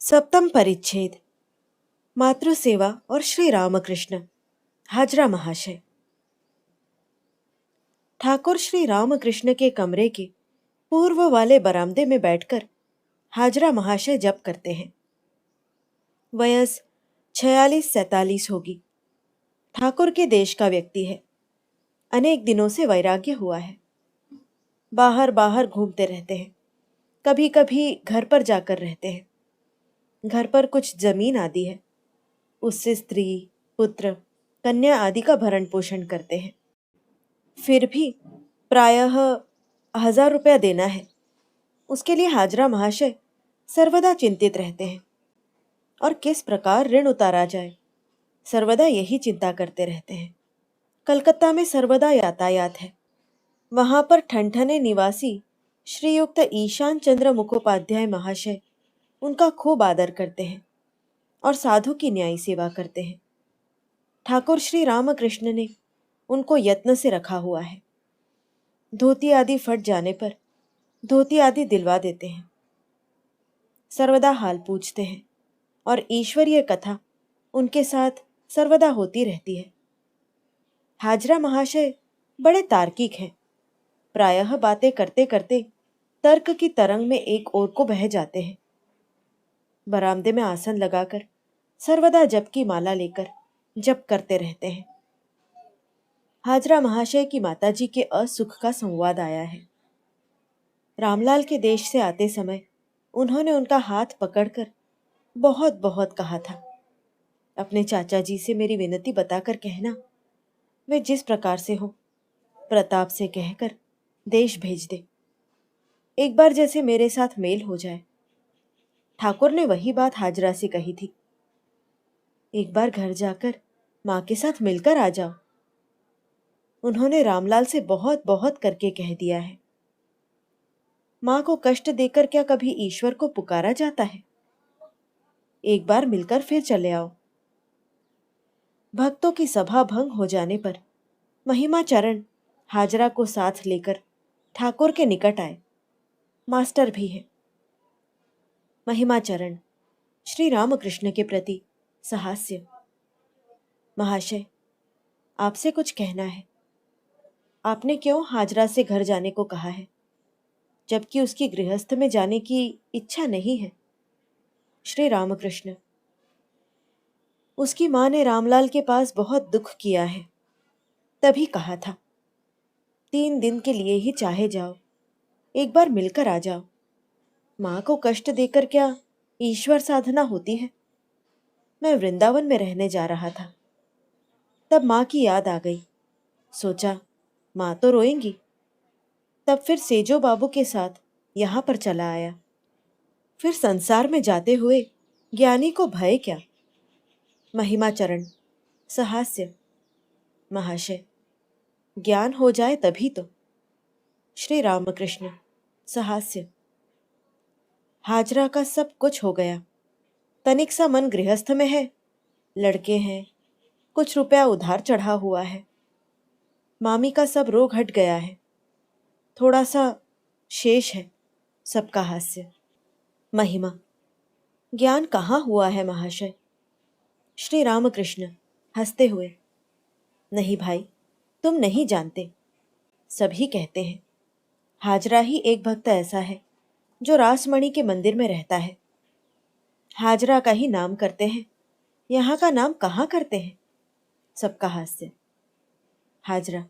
सप्तम परिच्छेद। मातृसेवा और श्री रामकृष्ण। हाजरा महाशय। ठाकुर श्री रामकृष्ण के कमरे के पूर्व वाले बरामदे में बैठकर हाजरा महाशय जप करते हैं। वयस 46-47 होगी। ठाकुर के देश का व्यक्ति है। अनेक दिनों से वैराग्य हुआ है। बाहर बाहर घूमते रहते हैं। कभी कभी घर पर जाकर रहते हैं। घर पर कुछ जमीन आदि है, उससे स्त्री पुत्र कन्या आदि का भरण पोषण करते हैं। फिर भी प्रायः 1000 रुपया देना है। उसके लिए हाजरा महाशय सर्वदा चिंतित रहते हैं और किस प्रकार ऋण उतारा जाए, सर्वदा यही चिंता करते रहते हैं। कलकत्ता में सर्वदा यातायात है। वहां पर ठनठने निवासी श्रीयुक्त ईशान चंद्र मुखोपाध्याय महाशय उनका खूब आदर करते हैं और साधु की न्यायी सेवा करते हैं। ठाकुर श्री रामकृष्ण ने उनको यत्न से रखा हुआ है। धोती आदि फट जाने पर धोती आदि दिलवा देते हैं। सर्वदा हाल पूछते हैं और ईश्वरीय कथा उनके साथ सर्वदा होती रहती है। हाजरा महाशय बड़े तार्किक हैं। प्रायः बातें करते करते तर्क की तरंग में एक ओर को बह जाते हैं। बरामदे में आसन लगाकर सर्वदा जप की माला लेकर जप करते रहते हैं। हाजरा महाशय की माताजी के असुख का संवाद आया है। रामलाल के देश से आते समय उन्होंने उनका हाथ पकड़कर बहुत बहुत कहा था, अपने चाचा जी से मेरी विनती बताकर कहना, वे जिस प्रकार से हो प्रताप से कहकर देश भेज दे। एक बार जैसे मेरे साथ मेल हो जाए। ठाकुर ने वही बात हाजरा से कही थी। एक बार घर जाकर माँ के साथ मिलकर आ जाओ। उन्होंने रामलाल से बहुत बहुत करके कह दिया है। माँ को कष्ट देकर क्या कभी ईश्वर को पुकारा जाता है? एक बार मिलकर फिर चले आओ। भक्तों की सभा भंग हो जाने पर महिमाचरण हाजरा को साथ लेकर ठाकुर के निकट आए। मास्टर भी है। महिमाचरण श्री रामकृष्ण के प्रति सहास्य। महाशय, आपसे कुछ कहना है। आपने क्यों हाजरा से घर जाने को कहा है, जबकि उसकी गृहस्थ में जाने की इच्छा नहीं है? श्री रामकृष्ण, उसकी माँ ने रामलाल के पास बहुत दुख किया है, तभी कहा था 3 दिन के लिए ही चाहे जाओ, एक बार मिलकर आ जाओ। माँ को कष्ट देकर क्या ईश्वर साधना होती है? मैं वृंदावन में रहने जा रहा था, तब माँ की याद आ गई। सोचा माँ तो रोएंगी। तब फिर सेजो बाबू के साथ यहाँ पर चला आया। फिर संसार में जाते हुए ज्ञानी को भय क्या? महिमाचरण सहास्य। महाशय, ज्ञान हो जाए तभी तो। श्री रामकृष्ण सहास्य। हाजरा का सब कुछ हो गया। तनिक सा मन गृहस्थ में है। लड़के हैं, कुछ रुपया उधार चढ़ा हुआ है। मामी का सब रोग हट गया है। थोड़ा सा शेष है। सबका हास्य। महिमा, ज्ञान कहाँ हुआ है महाशय? श्री रामकृष्ण हंसते हुए, नहीं भाई, तुम नहीं जानते। सभी कहते हैं। हाजरा ही एक भक्त ऐसा है जो रासमणि के मंदिर में रहता है। हाजरा का ही नाम करते हैं, यहाँ का नाम कहाँ करते हैं? सबका हास्य। हाजरा,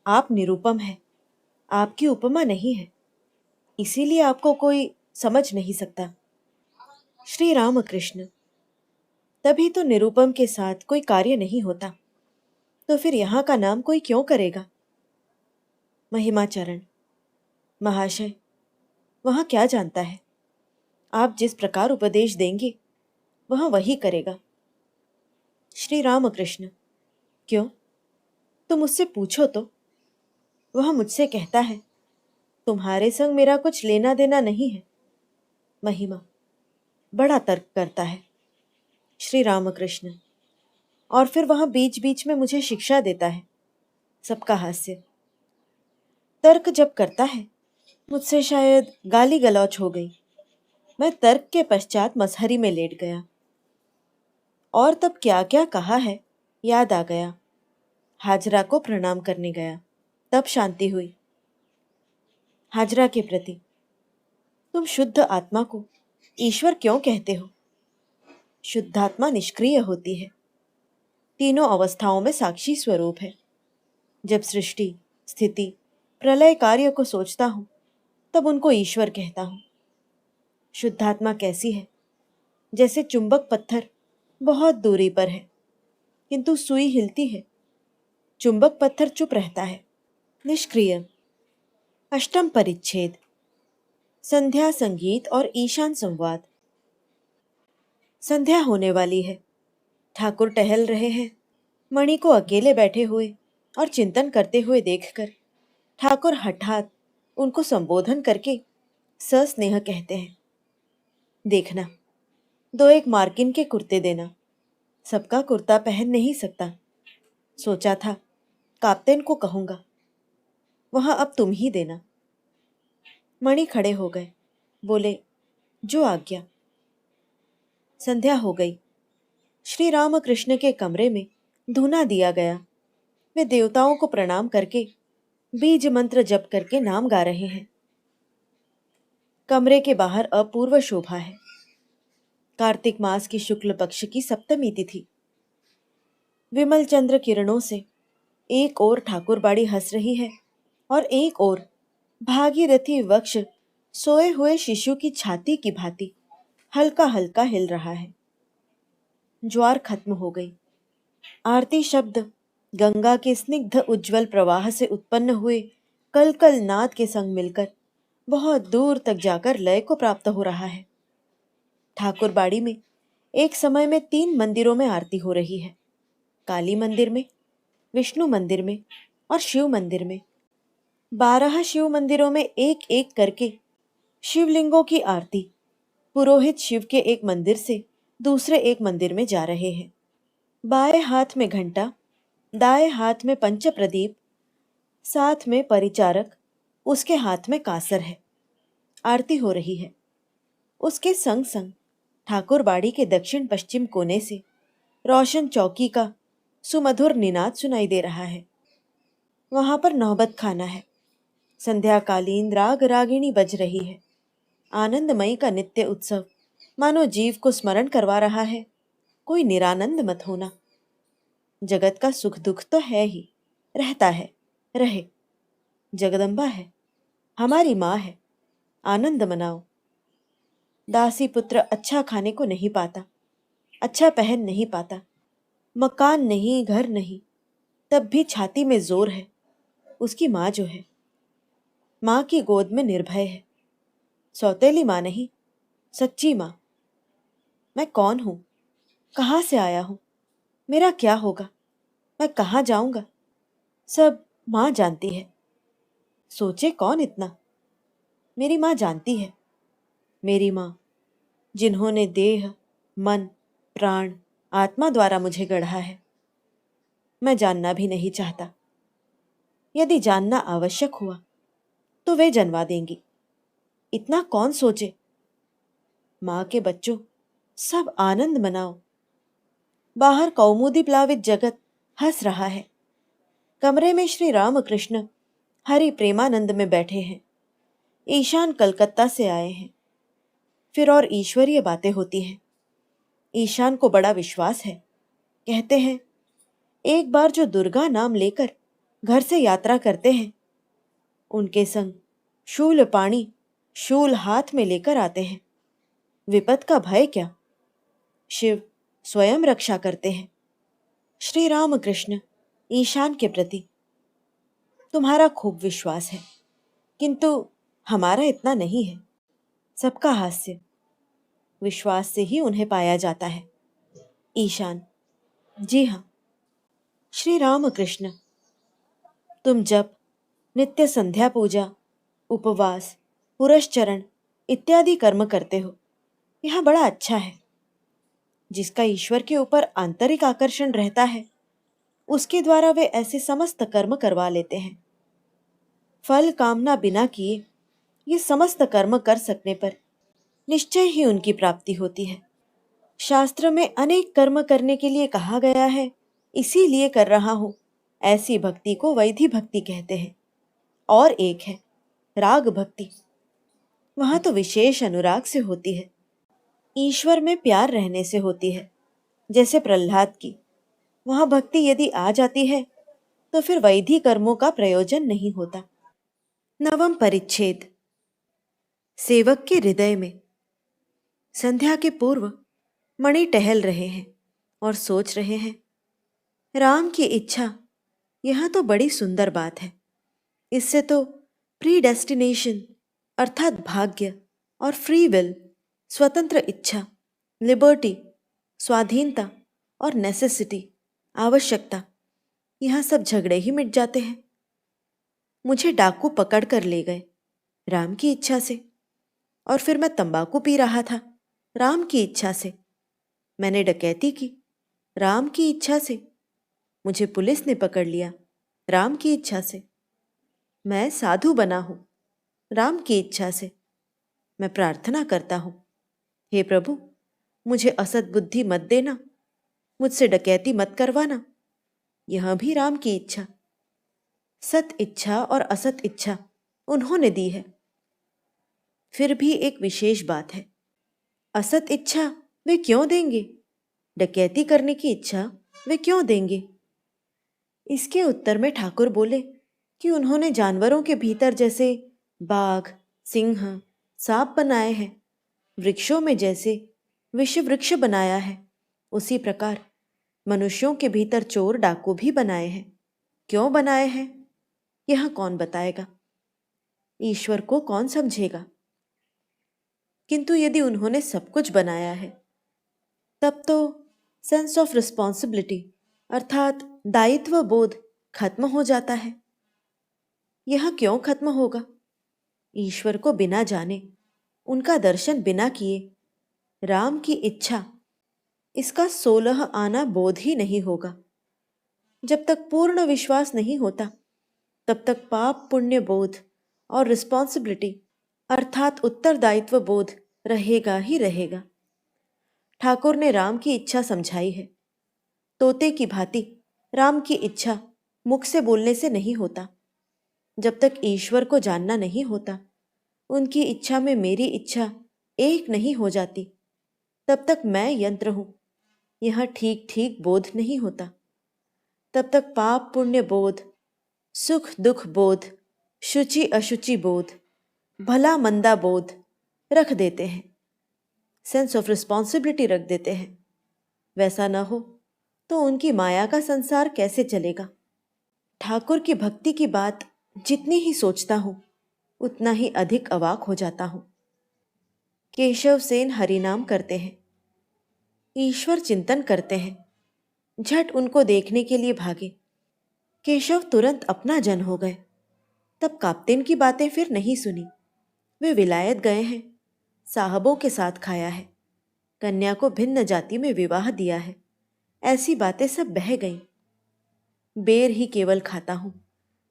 आप निरुपम है, आपकी उपमा नहीं है, इसीलिए आपको कोई समझ नहीं सकता। श्री रामकृष्ण, तभी तो निरुपम के साथ कोई कार्य नहीं होता, तो फिर यहाँ का नाम कोई क्यों करेगा? महिमाचरण महाशय, वहाँ क्या जानता है? आप जिस प्रकार उपदेश देंगे वह वही करेगा। श्री रामकृष्ण, क्यों? तुम उससे पूछो तो। वह मुझसे कहता है तुम्हारे संग मेरा कुछ लेना देना नहीं है। महिमा, बड़ा तर्क करता है। श्री रामकृष्ण, और फिर वहां बीच बीच में मुझे शिक्षा देता है। सबका हास्य। तर्क जब करता है मुझसे शायद गाली गलौच हो गई। मैं तर्क के पश्चात मसहरी में लेट गया और तब क्या क्या कहा है याद आ गया। हाजरा को प्रणाम करने गया, तब शांति हुई। हाजरा के प्रति, तुम शुद्ध आत्मा को ईश्वर क्यों कहते हो? शुद्धात्मा निष्क्रिय होती है, तीनों अवस्थाओं में साक्षी स्वरूप है। जब सृष्टि, स्थिति, प्रलय कार्य को सोचता हूं तब उनको ईश्वर कहता हूं। शुद्धात्मा कैसी है? जैसे चुंबक पत्थर बहुत दूरी पर है किंतु सुई हिलती है, चुंबक पत्थर चुप रहता है, निष्क्रिय। अष्टम परिच्छेद, संध्या, संगीत और ईशान संवाद। संध्या होने वाली है। ठाकुर टहल रहे हैं। मणि को अकेले बैठे हुए और चिंतन करते हुए देखकर ठाकुर हठात उनको संबोधन करके सस्नेह कहते हैं, देखना, दो एक मार्किन के कुर्ते देना। सबका कुर्ता पहन नहीं सकता। सोचा था काप्तेन को कहूंगा, वहां अब तुम ही देना। मणि खड़े हो गए, बोले, जो आज्ञा। संध्या हो गई। श्री राम कृष्ण के कमरे में धूना दिया गया। वे देवताओं को प्रणाम करके बीज मंत्र जप करके नाम गा रहे हैं। कमरे के बाहर अपूर्व शोभा है। कार्तिक मास की शुक्ल पक्ष की सप्तमी तिथि। विमल चंद्र किरणों से एक ओर ठाकुरबाड़ी हंस रही है और एक ओर भागीरथी वक्ष सोए हुए शिशु की छाती की भांति हल्का हल्का हिल रहा है। ज्वार खत्म हो गई। आरती शब्द गंगा के स्निग्ध उज्जवल प्रवाह से उत्पन्न हुए कलकल नाद के संग मिलकर बहुत दूर तक जाकर लय को प्राप्त हो रहा है। ठाकुरबाड़ी में एक समय में 3 मंदिरों में आरती हो रही है। काली मंदिर में, विष्णु मंदिर में और शिव मंदिर में। 12 शिव मंदिरों में एक एक करके शिवलिंगों की आरती पुरोहित शिव के एक मंदिर से दूसरे एक मंदिर में जा रहे हैं। बाएं हाथ में घंटा, दाएं हाथ में पंच प्रदीप, साथ में परिचारक, उसके हाथ में कासर है। आरती हो रही है। उसके संग संग ठाकुरबाड़ी के दक्षिण पश्चिम कोने से रोशन चौकी का सुमधुर निनाद सुनाई दे रहा है। वहां पर नौबत खाना है। संध्याकालीन राग रागिणी बज रही है। आनंदमयी का नित्य उत्सव मानो जीव को स्मरण करवा रहा है, कोई निरानंद मत होना। जगत का सुख दुख तो है ही, रहता है, रहे। जगदम्बा है, हमारी माँ है, आनंद मनाओ। दासी पुत्र अच्छा खाने को नहीं पाता, अच्छा पहन नहीं पाता, मकान नहीं, घर नहीं, तब भी छाती में जोर है। उसकी माँ जो है, माँ की गोद में निर्भय है। सौतेली माँ नहीं, सच्ची माँ। मैं कौन हूं? कहाँ से आया हूं? मेरा क्या होगा? मैं कहाँ जाऊंगा? सब माँ जानती है। सोचे कौन इतना? मेरी माँ जानती है। मेरी माँ, जिन्होंने देह, मन, प्राण, आत्मा द्वारा मुझे गढ़ा है। मैं जानना भी नहीं चाहता। यदि जानना आवश्यक हुआ तो वे जनवा देंगी। इतना कौन सोचे? माँ के बच्चों, सब आनंद मनाओ। बाहर कौमुदी प्लावित जगत हंस रहा है। कमरे में श्री रामकृष्ण हरि प्रेमानंद में बैठे हैं। ईशान कलकत्ता से आए हैं। फिर और ईश्वरीय बातें होती हैं। ईशान को बड़ा विश्वास है। कहते हैं, एक बार जो दुर्गा नाम लेकर घर से यात्रा करते हैं, उनके संग शूल पाणी, शूल हाथ में लेकर आते हैं। विपद का भय क्या? शिव स्वयं रक्षा करते हैं। श्री राम कृष्ण ईशान के प्रति, तुम्हारा खूब विश्वास है, किंतु हमारा इतना नहीं है। सबका हास्य विश्वास से ही उन्हें पाया जाता है। ईशान, जी हाँ। श्री राम कृष्ण, तुम जप, नित्य संध्या पूजा, उपवास, पुरस्चरण इत्यादि कर्म करते हो, यह बड़ा अच्छा है। जिसका ईश्वर के ऊपर आंतरिक आकर्षण रहता है, उसके द्वारा वे ऐसे समस्त कर्म करवा लेते हैं। फल कामना बिना किए ये समस्त कर्म कर सकने पर निश्चय ही उनकी प्राप्ति होती है। शास्त्र में अनेक कर्म करने के लिए कहा गया है, इसीलिए कर रहा हूं। ऐसी भक्ति को वैधि भक्ति कहते हैं। और एक है राग भक्ति, वहां तो विशेष अनुराग से होती है, ईश्वर में प्यार रहने से होती है। जैसे प्रहलाद की वहां भक्ति यदि आ जाती है तो फिर वैधि कर्मों का प्रयोजन नहीं होता। नवम परिच्छेद। सेवक के हृदय में। संध्या के पूर्व मणि टहल रहे हैं और सोच रहे हैं, राम की इच्छा, यह तो बड़ी सुंदर बात है। इससे तो प्रीडेस्टिनेशन अर्थात भाग्य और फ्री विल, स्वतंत्र इच्छा, लिबर्टी, स्वाधीनता और नेसेसिटी, आवश्यकता, यह सब झगड़े ही मिट जाते हैं। मुझे डाकू पकड़ कर ले गए राम की इच्छा से, और फिर मैं तंबाकू पी रहा था राम की इच्छा से। मैंने डकैती की राम की इच्छा से। मुझे पुलिस ने पकड़ लिया राम की इच्छा से। मैं साधु बना हूं राम की इच्छा से। मैं प्रार्थना करता हूं, हे प्रभु, मुझे असत बुद्धि मत देना, मुझसे डकैती मत करवाना। यह भी राम की इच्छा। सत इच्छा और असत इच्छा उन्होंने दी है। फिर भी एक विशेष बात है, असत इच्छा वे क्यों देंगे? डकैती करने की इच्छा वे क्यों देंगे? इसके उत्तर में ठाकुर बोले कि उन्होंने जानवरों के भीतर जैसे बाघ, सिंह, सांप बनाए हैं, वृक्षों में जैसे विश्व वृक्ष बनाया है, उसी प्रकार मनुष्यों के भीतर चोर डाकू भी बनाए हैं। क्यों बनाए हैं यह कौन बताएगा? ईश्वर को कौन समझेगा? किंतु यदि उन्होंने सब कुछ बनाया है, तब तो सेंस ऑफ रिस्पॉन्सिबिलिटी अर्थात दायित्व बोध खत्म हो जाता है। यह क्यों खत्म होगा? ईश्वर को बिना जाने, उनका दर्शन बिना किए, राम की इच्छा, इसका 16 आना बोध ही नहीं होगा। जब तक पूर्ण विश्वास नहीं होता, तब तक पाप पुण्य बोध और रिस्पॉन्सिबिलिटी अर्थात उत्तरदायित्व बोध रहेगा ही रहेगा। ठाकुर ने राम की इच्छा समझाई है। तोते की भांति राम की इच्छा मुख से बोलने से नहीं होता। जब तक ईश्वर को जानना नहीं होता, उनकी इच्छा में मेरी इच्छा एक नहीं हो जाती, तब तक मैं यंत्र हूं, यह ठीक ठीक बोध नहीं होता। तब तक पाप पुण्य बोध, सुख दुख बोध, शुचि अशुचि बोध, भला मंदा बोध रख देते हैं, सेंस ऑफ रिस्पॉन्सिबिलिटी रख देते हैं। वैसा न हो तो उनकी माया का संसार कैसे चलेगा? ठाकुर की भक्ति की बात जितनी ही सोचता हूं, उतना ही अधिक अवाक हो जाता हूं। केशव सेन हरिनाम करते हैं, ईश्वर चिंतन करते हैं, झट उनको देखने के लिए भागे। केशव तुरंत अपना जन हो गए। तब काप्तेन की बातें फिर नहीं सुनी। वे विलायत गए हैं, साहबों के साथ खाया है, कन्या को भिन्न जाति में विवाह दिया है, ऐसी बातें सब बह गईं। बेर ही केवल खाता हूं,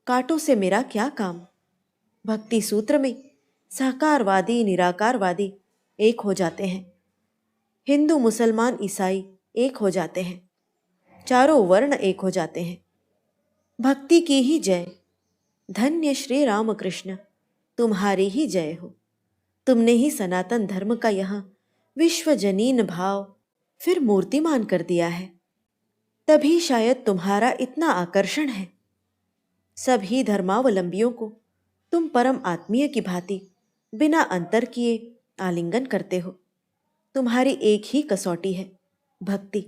कांटों से मेरा क्या काम? भक्ति सूत्र में साकारवादी निराकारवादी एक हो जाते हैं, हिंदू मुसलमान ईसाई एक हो जाते हैं, चारों वर्ण एक हो जाते हैं। भक्ति की ही जय। धन्य श्री रामकृष्ण, तुम्हारी ही जय हो। तुमने ही सनातन धर्म का यह विश्वजनीन भाव फिर मूर्तिमान कर दिया है। तभी शायद तुम्हारा इतना आकर्षण है। सभी धर्मावलंबियों को तुम परम आत्मीय की भांति बिना अंतर किए आलिंगन करते हो। तुम्हारी एक ही कसौटी है, भक्ति।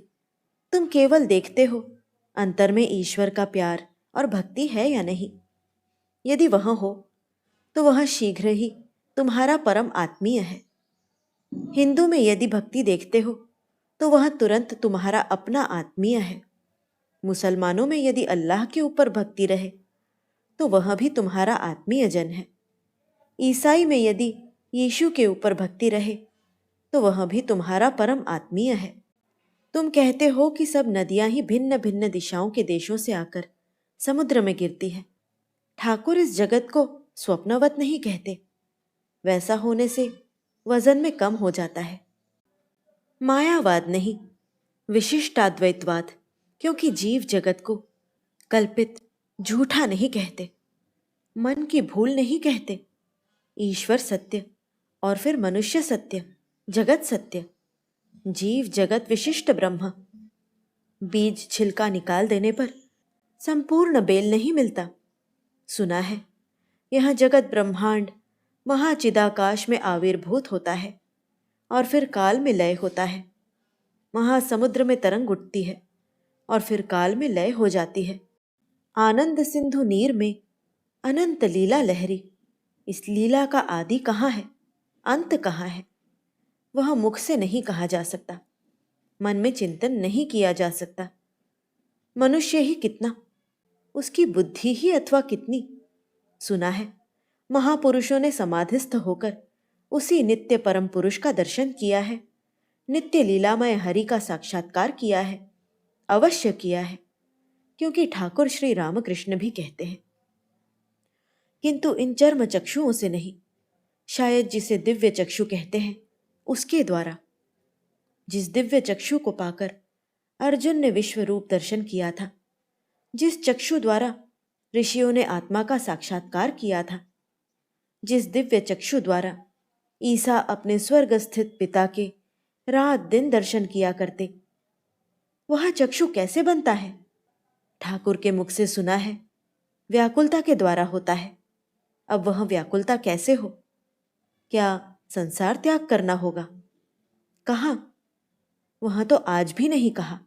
तुम केवल देखते हो अंतर में ईश्वर का प्यार और भक्ति है या नहीं। यदि वह हो तो वह शीघ्र ही तुम्हारा परम आत्मीय है। हिंदू में यदि भक्ति देखते हो तो वह तुरंत तुम्हारा अपना आत्मीय है। मुसलमानों में यदि अल्लाह के ऊपर भक्ति रहे तो वह भी तुम्हारा आत्मीय जन है। ईसाई में यदि यीशु के ऊपर भक्ति रहे तो वह भी तुम्हारा परम आत्मीय है। तुम कहते हो कि सब नदियां ही भिन्न भिन्न दिशाओं के देशों से आकर समुद्र में गिरती है। ठाकुर इस जगत को स्वप्नवत नहीं कहते। वैसा होने से वजन में कम हो जाता है। मायावाद नहीं, विशिष्टाद्वैतवाद, क्योंकि जीव जगत को कल्पित झूठा नहीं कहते, मन की भूल नहीं कहते। ईश्वर सत्य और फिर मनुष्य सत्य, जगत सत्य, जीव जगत विशिष्ट ब्रह्म। बीज छिलका निकाल देने पर संपूर्ण बेल नहीं मिलता। सुना है यह जगत ब्रह्मांड महाचिदाकाश में आविर्भूत होता है और फिर काल में लय होता है। महासमुद्र में तरंग उठती है और फिर काल में लय हो जाती है। आनंद सिंधु नीर में अनंत लीला लहरी। इस लीला का आदि कहाँ है, अंत कहाँ है, वह मुख से नहीं कहा जा सकता, मन में चिंतन नहीं किया जा सकता। मनुष्य ही कितना, उसकी बुद्धि ही अथवा कितनी। सुना है महापुरुषों ने समाधिस्थ होकर उसी नित्य परम पुरुष का दर्शन किया है, नित्य लीलामय हरि का साक्षात्कार किया है। अवश्य किया है, क्योंकि ठाकुर श्री रामकृष्ण भी कहते हैं। किंतु इन चर्म चक्षुओं से नहीं, शायद जिसे दिव्य चक्षु कहते हैं उसके द्वारा। जिस दिव्य चक्षु को पाकर अर्जुन ने विश्व रूप दर्शन किया था, जिस चक्षु द्वारा ऋषियों ने आत्मा का साक्षात्कार किया था, जिस दिव्य चक्षु द्वारा ईसा अपने स्वर्ग स्थित पिता के रात दिन दर्शन किया करते, वह चक्षु कैसे बनता है? ठाकुर के मुख से सुना है व्याकुलता के द्वारा होता है। अब वह व्याकुलता कैसे हो? क्या संसार त्याग करना होगा? कहाँ? वह तो आज भी नहीं कहा।